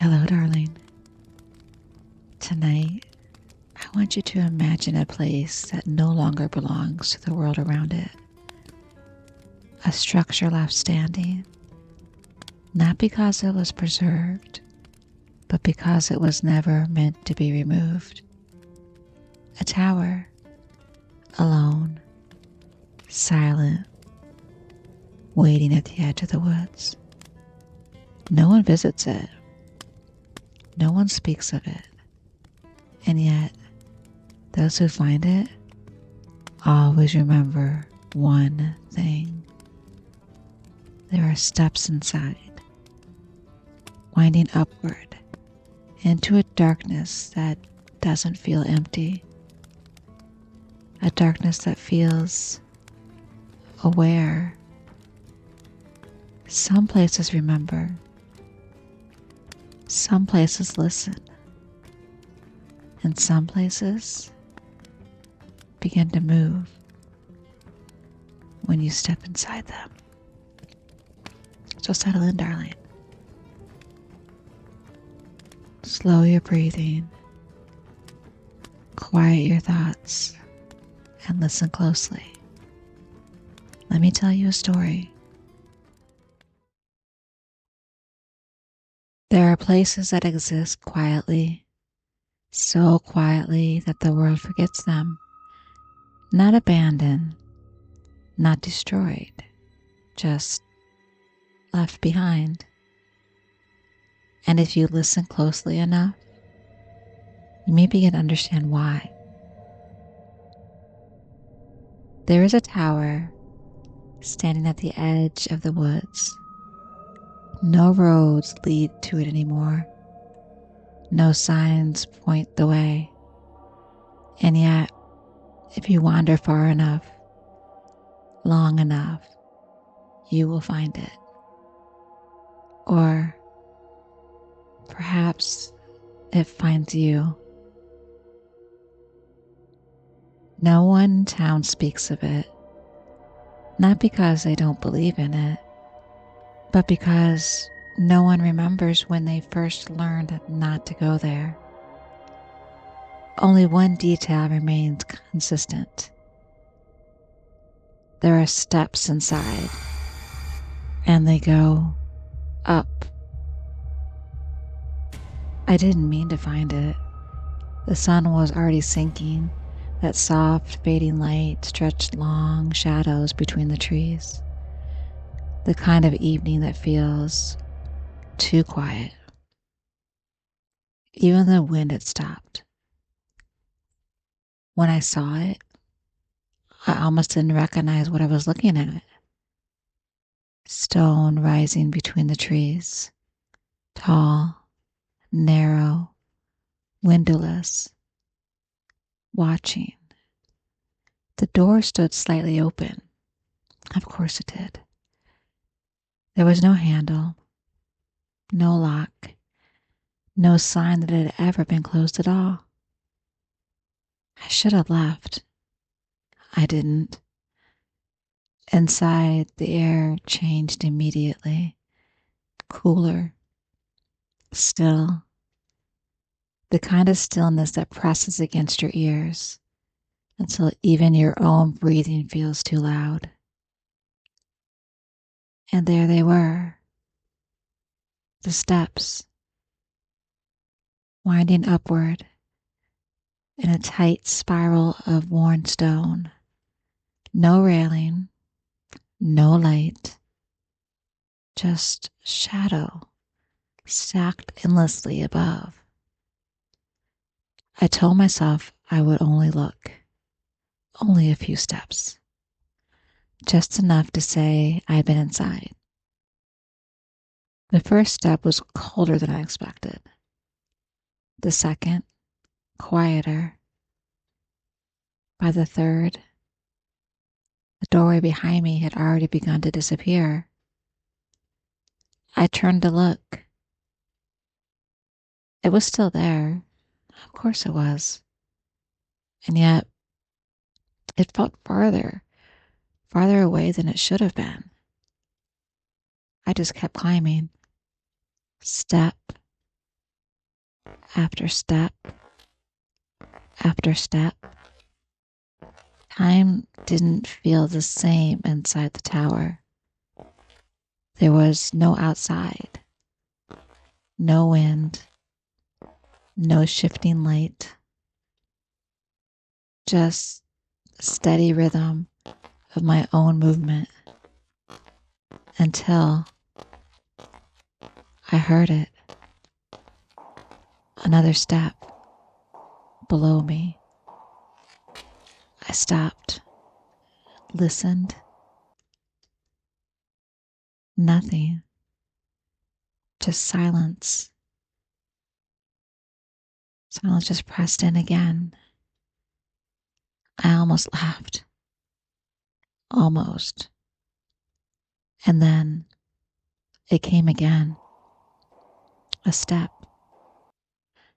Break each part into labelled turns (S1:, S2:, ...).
S1: Hello, darling. Tonight, I want you to imagine a place that no longer belongs to the world around it. A structure left standing, not because it was preserved, but because it was never meant to be removed. A tower, alone, silent, waiting at the edge of the woods. No one visits it. No one speaks of it. And yet, those who find it always remember one thing. There are steps inside, winding upward into a darkness that doesn't feel empty. A darkness that feels aware. Some places remember. Some places listen. And some places begin to move when you step inside them. So settle in, darling. Slow your breathing. Quiet your thoughts and listen closely. Let me tell you a story. There are places that exist quietly, so quietly that the world forgets them. Not abandoned, not destroyed, just left behind. And if you listen closely enough, you may begin to understand why. There is a tower standing at the edge of the woods. No roads lead to it anymore. No signs point the way. And yet, if you wander far enough, long enough, you will find it. Or perhaps it finds you. No one in town speaks of it, not because they don't believe in it, but because no one remembers when they first learned not to go there. Only one detail remains consistent. There are steps inside, and they go up. I didn't mean to find it. The sun was already sinking. That soft, fading light stretched long shadows between the trees. The kind of evening that feels too quiet. Even the wind had stopped. When I saw it, I almost didn't recognize what I was looking at. Stone rising between the trees. Tall, narrow, windowless. Watching. The door stood slightly open. Of course it did. There was no handle, no lock, no sign that it had ever been closed at all. I should have left. I didn't. Inside, the air changed immediately. Cooler. Still. The kind of stillness that presses against your ears until even your own breathing feels too loud. And there they were. The steps. Winding upward in a tight spiral of worn stone. No railing, no light, just shadow stacked endlessly above. I told myself I would only look, only a few steps, just enough to say I'd been inside. The first step was colder than I expected. The second, quieter. By the third, the doorway behind me had already begun to disappear. I turned to look. It was still there. Of course it was. And yet, it felt farther away than it should have been. I just kept climbing. Step after step after step. Time didn't feel the same inside the tower. There was no outside, no wind, no shifting light, just the steady rhythm of my own movement until I heard it. Another step below me. I stopped, listened. Nothing, just silence. Silence just pressed in again. I almost laughed. Almost. And then it came again. A step.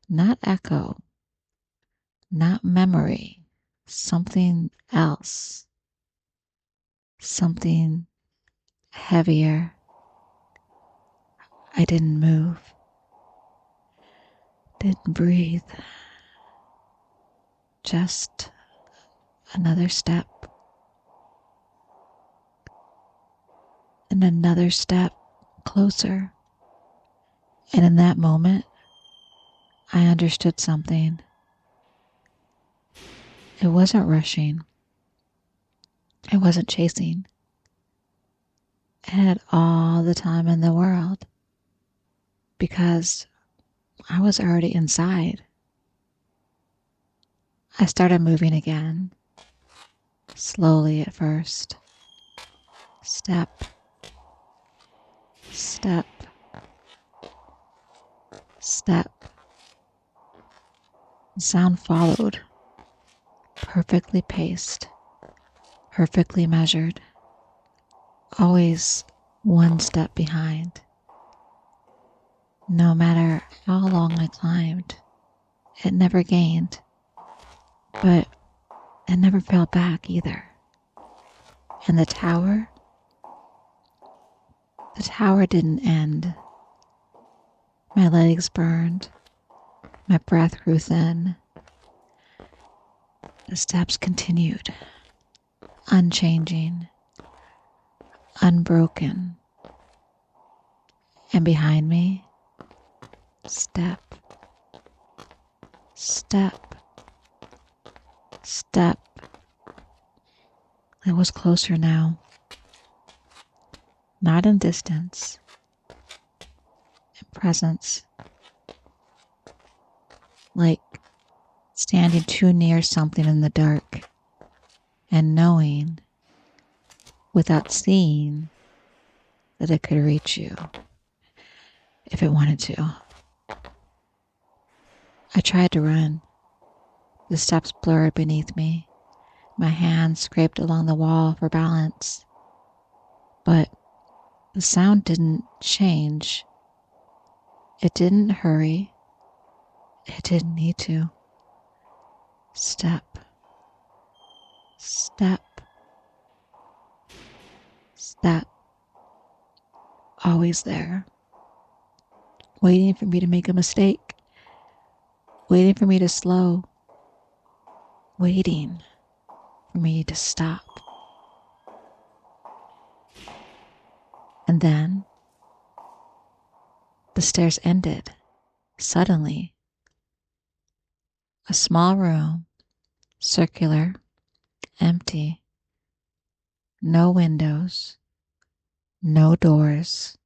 S1: Not echo. Not memory. Something else. Something heavier. I didn't move. Didn't breathe. Just another step. And another step closer. And in that moment, I understood something. It wasn't rushing. It wasn't chasing. It had all the time in the world because I was already inside. I started moving again, slowly at first. Step, step, step. The sound followed, perfectly paced, perfectly measured, always one step behind. No matter how long I climbed, it never gained, but it never fell back either. And the tower didn't end. My legs burned, my breath grew thin. The steps continued, unchanging, unbroken. And behind me, step, step, step. It was closer now. Not in distance, in presence. Like standing too near something in the dark and knowing, without seeing, that it could reach you if it wanted to. I tried to run. The steps blurred beneath me. My hands scraped along the wall for balance. But the sound didn't change. It didn't hurry. It didn't need to. Step, step, step. Always there. Waiting for me to make a mistake. Waiting for me to slow. Waiting for me to stop. And then the stairs ended. Suddenly. A small room, circular, empty. No windows, no doors,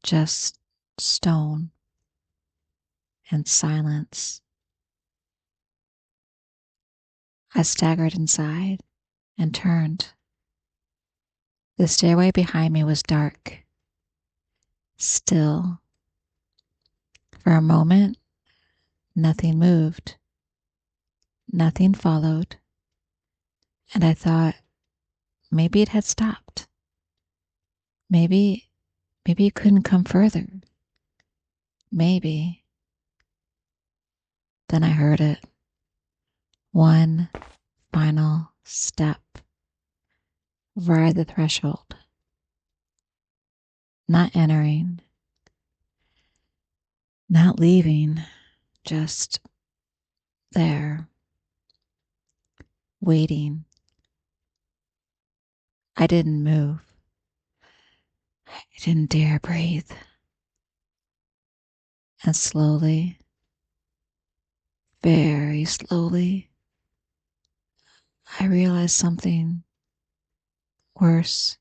S1: just stone and silence. I staggered inside and turned. The stairway behind me was dark, still. For a moment, nothing moved. Nothing followed. And I thought, maybe it had stopped. Maybe it couldn't come further. Maybe. Then I heard it. One final step. Over the threshold. Not entering. Not leaving. just there, waiting. I didn't move. I didn't dare breathe. And slowly, very slowly, I realized something worse.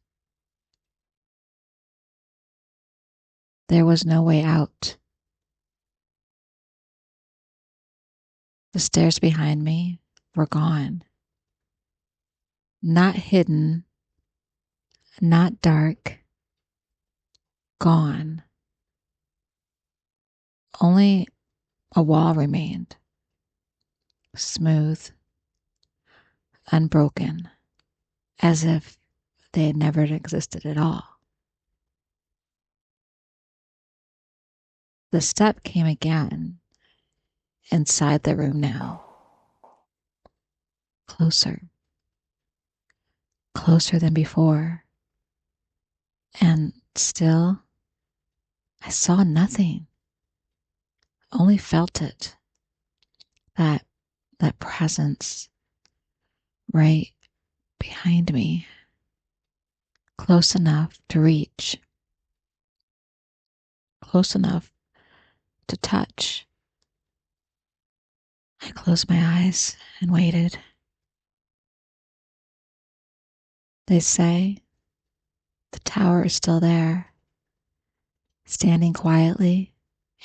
S1: There was no way out. The stairs behind me were gone. Not hidden, not dark, gone. Only a wall remained, smooth, unbroken, as if they had never existed at all. The step came again, inside the room now. Closer. Closer than before. And still, I saw nothing. Only felt it. That presence right behind me. Close enough to reach. Close enough to touch. I closed my eyes and waited. They say the tower is still there, standing quietly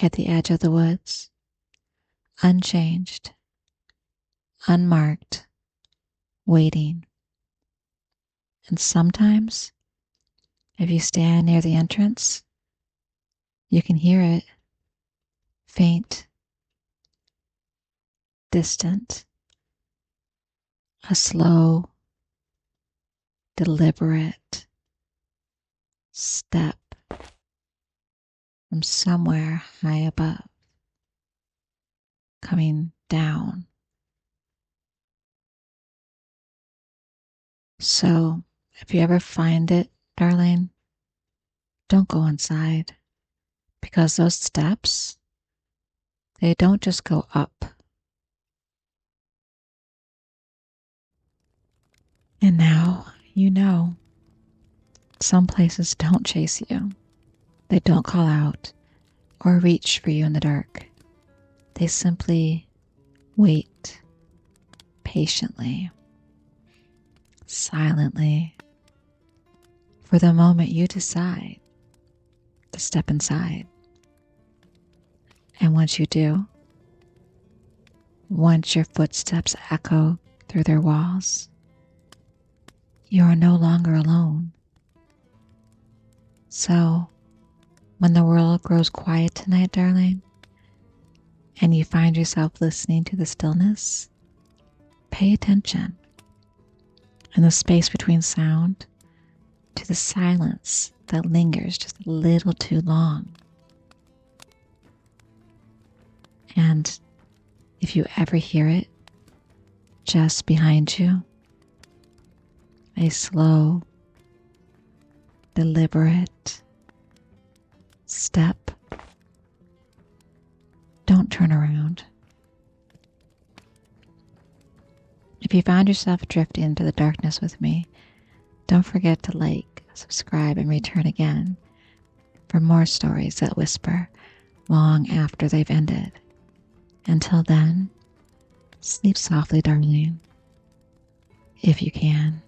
S1: at the edge of the woods, unchanged, unmarked, waiting. And sometimes, if you stand near the entrance, you can hear it, faint, distant, a slow, deliberate step from somewhere high above, coming down. So, if you ever find it, darling, don't go inside, because those steps, they don't just go up. And now you know. Some places don't chase you. They don't call out or reach for you in the dark. They simply wait patiently, silently, for the moment you decide to step inside. And once you do, once your footsteps echo through their walls, you are no longer alone. So, when the world grows quiet tonight, darling, and you find yourself listening to the stillness, pay attention in the space between sound to the silence that lingers just a little too long. And if you ever hear it just behind you, a slow, deliberate step, don't turn around. If you found yourself drifting into the darkness with me, don't forget to like, subscribe, and return again for more stories that whisper long after they've ended. Until then, sleep softly, darling, if you can.